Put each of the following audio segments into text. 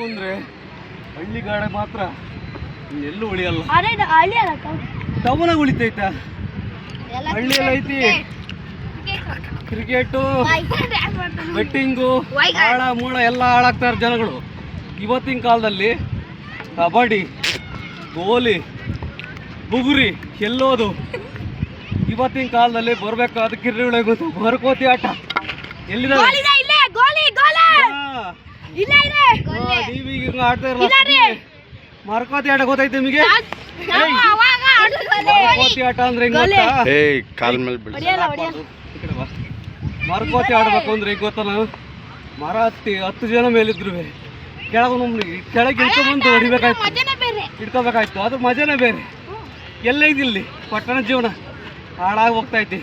ಅಂದ್ರೆ ಹಳ್ಳಿ ಗಾಡ ಮಾತ್ರ ಎಲ್ಲೂ ಉಳಿಯಲ್ಲ. ಟೌನಾಗ ಉಳಿತೈತ, ಹಳ್ಳಿಯಲ್ಲಿ ಐತಿ ಕ್ರಿಕೆಟು, ಬೆಟ್ಟಿಂಗು, ಹಾಳ ಮೂಳ ಎಲ್ಲ ಹಾಳಾಗ್ತಾರೆ ಜನಗಳು. ಇವತ್ತಿನ ಕಾಲದಲ್ಲಿ ಕಬಡ್ಡಿ, ಗೋಲಿ, ಬುಗುರಿ ಎಲ್ಲೋದು. ಇವತ್ತಿನ ಕಾಲದಲ್ಲಿ ಬರ್ಬೇಕಾದ ಕಿರ್ರಿ ಗೊತ್ತು ಮರಕೋತಿ ಆಟ ಎಲ್ಲಿದೆ ಆಡ್ತಾ ಇರಲ್ಲ. ಮರಕೋತಿ ಆಟ ಗೊತ್ತೈತೆ ನಿಮಗೆ? ಮರಕೋತಿ ಆಟ ಅಂದ್ರೆ ಮರಕೋತಿ ಆಡ್ಬೇಕು ಅಂದ್ರೆ ಈಗ ಗೊತ್ತ, ನಾವು ಮರ ಹತ್ತಿ 10 ಜನ ಮೇಲಿದ್ರು ಕೆಳಗೆ ಇಟ್ಕೊಂಡ್ಬಂದು ಹೊಡಿಬೇಕಾಯ್ತು, ಇಟ್ಕೋಬೇಕಾಯ್ತು. ಅದು ಮಜಾನೇ ಬೇರೆ. ಎಲ್ಲೈತಿಲ್ಲಿ ಪಟ್ಟಣ ಜೀವನ ಹಾಳಾಗಿ ಹೋಗ್ತಾ ಐತಿ.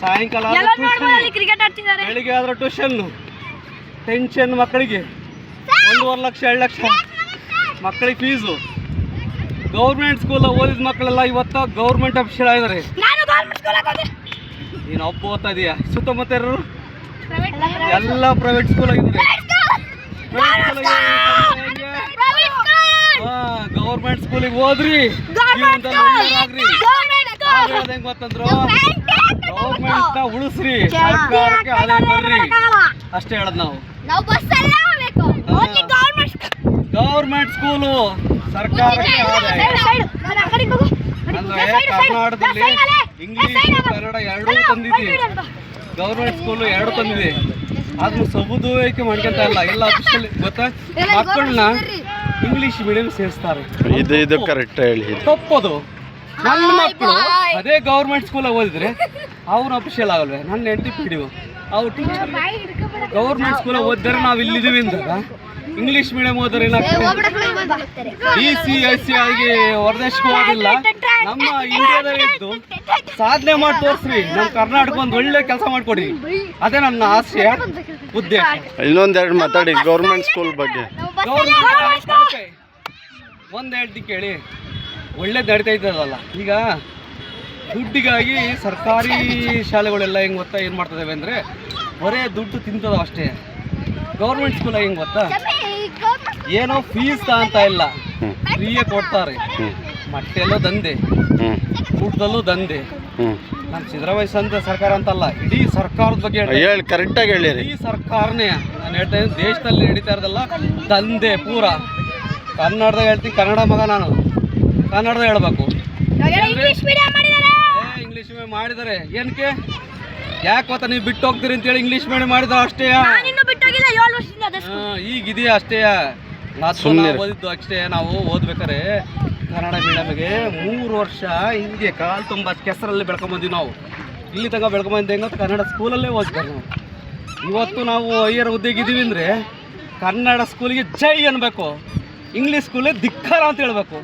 ಸಾಯಂಕಾಲ ಬೆಳಿಗ್ಗೆ ಆದ್ರೆ ಟ್ಯೂಷನ್ ಟೆನ್ಷನ್, ಮಕ್ಕಳಿಗೆ 1.5 ಲಕ್ಷ 2 ಲಕ್ಷ ಮಕ್ಕಳಿಗೆ ಫೀಸು. ಗೌರ್ಮೆಂಟ್ ಸ್ಕೂಲ್ ಓದಿದ ಮಕ್ಕಳೆಲ್ಲ ಇವತ್ತು ಗೌರ್ಮೆಂಟ್ ಆಫೀಸರ್ ಆಗಿದ್ದಾರೆ. ನೀನು ಒಬ್ಬ ಓದ್ತಾ ಇದೀಯಾ? ಸುತ್ತಮುತ್ತ ಎಲ್ಲ ಪ್ರೈವೇಟ್ ಸ್ಕೂಲ್ ಆಗಿದ್ದಾರೆ. ಗೌರ್ಮೆಂಟ್ ಸ್ಕೂಲಿಗೆ ಹೋದ್ರಿ ಹೆಂಗ್ ಗೊತ್ತಂದ್ರು, ಗೌರ್ಮೆಂಟ್ ಉಳಿಸ್ರಿ, ಸರ್ಕಾರಕ್ಕೆ ಆದಾಯ ಬರ್ರಿ ಅಷ್ಟೇ ಹೇಳದ್ ನಾವು. ಗೌರ್ಮೆಂಟ್ ಸ್ಕೂಲು ಸರ್ಕಾರಕ್ಕೆ ಆದಾಯ ಅಂದ್ರೆ ಕರ್ನಾಟಕದಲ್ಲಿ ಇಂಗ್ಲಿಷ್ ಕನ್ನಡ ಎರಡೂ ತಂದಿದೆ. ಗೌರ್ಮೆಂಟ್ ಸ್ಕೂಲು 2 ತಂದಿದೆ. ಆದ್ರೂ ಸದುಪಯೋಗ ಮಾಡ್ಕೊಂತ ಇಲ್ಲ. ಎಲ್ಲ ಆಫೀಸಲ್ಲಿ ಗೊತ್ತಾ, ಮಕ್ಕಳನ್ನ ಇಂಗ್ಲಿಷ್ ಮೀಡಿಯಂ ಸೇರಿಸ್ತಾರೆ. ಇದು ಕರೆಕ್ಟ್ ಹೇಳಿ, ತಪ್ಪದು. ನನ್ನ ಮಕ್ಕಳು ಅದೇ ಗೌರ್ಮೆಂಟ್ ಸ್ಕೂಲಾಗ ಓದಿದ್ರೆ ಅವ್ರು ಅಫಿಷಿಯಲ್ ಆಗಲ್ವೇ? ನನ್ನ ಹೆಂಡತಿ ಪಿಡಿವು ಅವ್ರು ಟೀಚರ್. ಗೌರ್ಮೆಂಟ್ ಸ್ಕೂಲಾಗ ಓದಿದ್ರೆ ನಾವು ಇಲ್ಲಿದ್ದೀವಿ ಅಂದಾಗ ಇಂಗ್ಲಿಷ್ ಮೀಡಿಯಂ ಓದಿದ್ರೆ ಏನಾಗ್ತದೆ? BCSC ಆಗಿ ಹೊರದೇಶಕ್ಕೆ ಹೋಗಿಲ್ಲ, ನಮ್ಮ ಇಂಡಿಯಾದಲ್ಲಿ ಇದ್ದು ಸಾಧನೆ ಮಾಡಿ ತೋರಿಸ್ರಿ. ನಮ್ಮ ಕರ್ನಾಟಕ ಒಂದು ಒಳ್ಳೆ ಕೆಲಸ ಮಾಡಿಕೊಡಿ. ಅದೇ ನನ್ನ ಆಸೆ, ಉದ್ದೇಶ. ಇನ್ನೊಂದೆರಡು ಮಾತಾಡಿ ಗೌರ್ಮೆಂಟ್ ಸ್ಕೂಲ್ ಬಗ್ಗೆ. ಒಂದು ಹೇಳ್ತಿ ಕೇಳಿ, ಒಳ್ಳೇದು ನಡೀತಾ ಇದ್ದದಲ್ಲ. ಈಗ ದುಡ್ಡಿಗಾಗಿ ಸರ್ಕಾರಿ ಶಾಲೆಗಳೆಲ್ಲ ಹೆಂಗೆ ಗೊತ್ತಾ ಏನು ಮಾಡ್ತದೇವೆ ಅಂದರೆ ಬರೇ ದುಡ್ಡು ತಿಂತದ ಅಷ್ಟೇ. ಗೌರ್ಮೆಂಟ್ ಸ್ಕೂಲ್ ಹೆಂಗೆ ಗೊತ್ತಾ, ಏನೋ ಫೀಸ್ ಅಂತ ಇಲ್ಲ, ಫ್ರೀಯೇ ಕೊಡ್ತಾರೆ. ಮಟ್ಟೆಲ್ಲೋ ದಂಧೆ, ಊಟದಲ್ಲೂ ದಂಧೆ. ನಮ್ಮ ಸಿದ್ದರಾಮಯ್ಯ ಸರ್ಕಾರ ಅಂತಲ್ಲ, ಇಡೀ ಸರ್ಕಾರದ ಬಗ್ಗೆ ಹೇಳಿ, ಕರೆಕ್ಟಾಗಿ ಹೇಳಿ. ಇಡೀ ಸರ್ಕಾರನೇ ನಾನು ಹೇಳ್ತಾ ಇದ್ದೀನಿ. ದೇಶದಲ್ಲಿ ನಡೀತಾ ಇರೋದಲ್ಲ ದಂಧೆ ಪೂರ. ಕನ್ನಡದಾಗ ಹೇಳ್ತೀನಿ, ಕನ್ನಡ ಮಗ ನಾನು, ಕನ್ನಡದಾಗ ಹೇಳ್ಬೇಕು. ಇಂಗ್ಲೀಷ್ ಮೀಡಿಯಂ ಮಾಡಿದ್ದಾರೆ ಏನಕ್ಕೆ? ಯಾಕೆ ಗೊತ್ತಾ, ನೀವು ಬಿಟ್ಟು ಹೋಗ್ತೀರಿ ಅಂತೇಳಿ ಇಂಗ್ಲೀಷ್ ಮೀಡಿಯಂ ಮಾಡಿದಾರೆ ಅಷ್ಟೇ. ಈಗಿದೆಯಾ ಅಷ್ಟೇ. ಓದಿದ್ದು ಅಷ್ಟೇ. ನಾವು ಓದ್ಬೇಕಾರೆ ಕನ್ನಡ ಮೀಡಿಯಮ್ಗೆ 3 ವರ್ಷ ಹಿಂಗೆ ಕಾಲು ತುಂಬ ಕೆಸರಲ್ಲಿ ಬೆಳ್ಕೊಂಬಂದಿವಿ ನಾವು. ಇಲ್ಲಿ ತನಕ ಬೆಳ್ಕೊಂಬಂದು ಹೆಂಗ ಕನ್ನಡ ಸ್ಕೂಲಲ್ಲೇ ಓದ್ತಾರೆ ನಾವು. ಇವತ್ತು ನಾವು ಹೈಯರ್ ಹುದ್ದೆಗಿದ್ದೀವಿ ಅಂದರೆ ಕನ್ನಡ ಸ್ಕೂಲಿಗೆ ಜೈ ಅನ್ಬೇಕು, ಇಂಗ್ಲೀಷ್ ಸ್ಕೂಲಿಗೆ ಧಿಕ್ಕಾರ ಅಂತ ಹೇಳ್ಬೇಕು.